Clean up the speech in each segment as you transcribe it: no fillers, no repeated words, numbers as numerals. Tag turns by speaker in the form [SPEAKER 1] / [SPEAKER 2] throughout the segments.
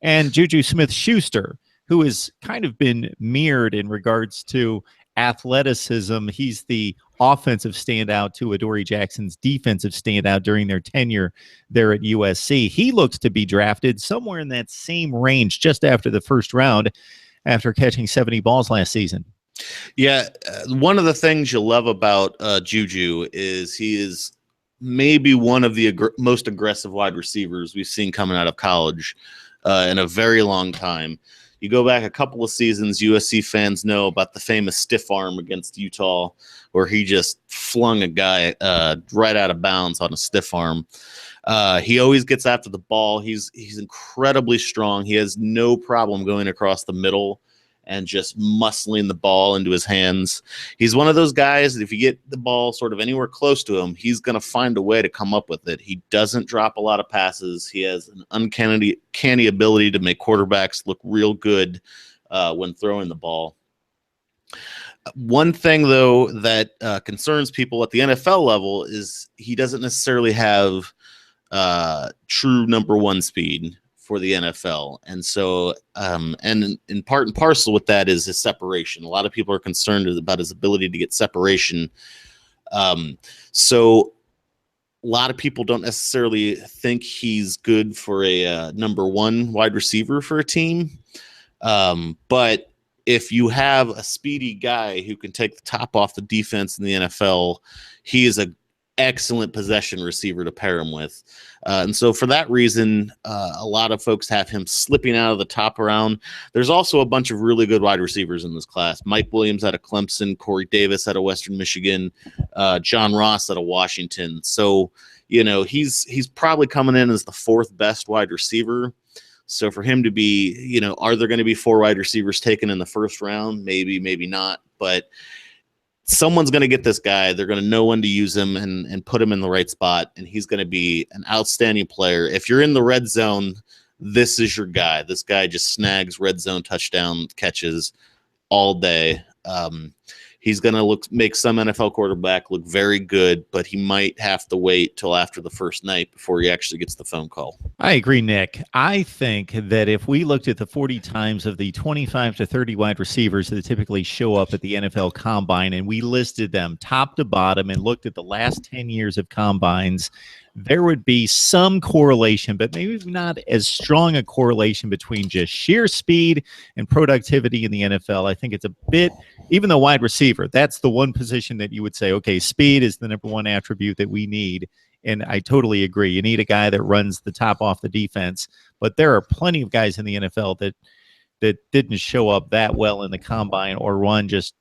[SPEAKER 1] And JuJu Smith-Schuster, who has kind of been mirrored in regards to athleticism. He's the offensive standout to Adoree Jackson's defensive standout during their tenure there at USC. He looks to be drafted somewhere in that same range just after the first round after catching 70 balls last season.
[SPEAKER 2] Yeah, one of the things you love about JuJu is he is maybe one of the most aggressive wide receivers we've seen coming out of college in a very long time. You go back a couple of seasons, USC fans know about the famous stiff arm against Utah, where he just flung a guy right out of bounds on a stiff arm. He always gets after the ball. He's incredibly strong. He has no problem going across the middle and just muscling the ball into his hands. He's one of those guys that if you get the ball sort of anywhere close to him, he's going to find a way to come up with it. He doesn't drop a lot of passes. He has an uncanny ability to make quarterbacks look real good when throwing the ball. One thing, though, that concerns people at the NFL level is he doesn't necessarily have true number one speed for the NFL. And so, and in part and parcel with that is his separation. A lot of people are concerned about his ability to get separation. So a lot of people don't necessarily think he's good for a number one wide receiver for a team. But if you have a speedy guy who can take the top off the defense in the NFL, he is an excellent possession receiver to pair him with. And so for that reason, a lot of folks have him slipping out of the top round. There's also a bunch of really good wide receivers in this class. Mike Williams out of Clemson, Corey Davis out of Western Michigan, John Ross out of Washington. So, you know, he's probably coming in as the fourth best wide receiver. So for him to be, you know, are there going to be four wide receivers taken in the first round? Maybe, maybe not. But someone's going to get this guy. They're going to know when to use him and put him in the right spot. And he's going to be an outstanding player. If you're in the red zone, this is your guy. This guy just snags red zone touchdown catches all day. He's going to make some NFL quarterback look very good, but he might have to wait till after the first night before he actually gets the phone call.
[SPEAKER 1] I agree, Nick. I think that if we looked at the 40 times of the 25 to 30 wide receivers that typically show up at the NFL Combine, and we listed them top to bottom and looked at the last 10 years of combines, there would be some correlation, but maybe not as strong a correlation between just sheer speed and productivity in the NFL. I think it's a bit, even though wide receiver, that's the one position that you would say, okay, speed is the number one attribute that we need. And I totally agree. You need a guy that runs the top off the defense, but there are plenty of guys in the NFL that didn't show up that well in the combine or run just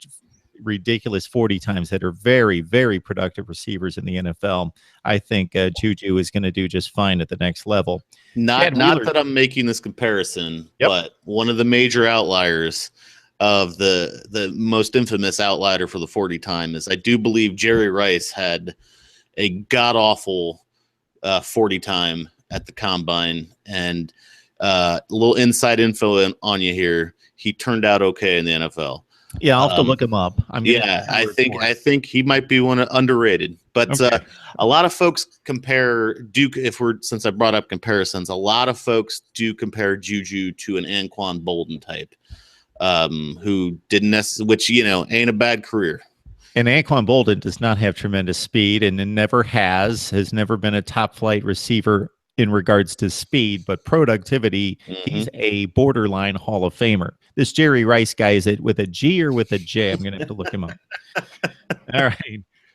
[SPEAKER 1] ridiculous 40 times that are very, very productive receivers in the NFL. I think JuJu is going to do just fine at the next level.
[SPEAKER 2] Not that I'm making this comparison, but one of the major outliers of the most infamous outlier for the 40 time is I do believe Jerry Rice had a god-awful 40 time at the combine. And a little inside info on you here. He turned out okay in the NFL.
[SPEAKER 1] Yeah, I'll have to look him up.
[SPEAKER 2] I think he might be one underrated. But okay. A lot of folks since I brought up comparisons, a lot of folks do compare JuJu to an Anquan Bolden type, who didn't necessarily, which, you know, ain't a bad career.
[SPEAKER 1] And Anquan Bolden does not have tremendous speed and never has never been a top flight receiver in regards to speed, but productivity, he's a borderline Hall of Famer. This Jerry Rice guy, is it with a G or with a J? I'm going to have to look him up. All right.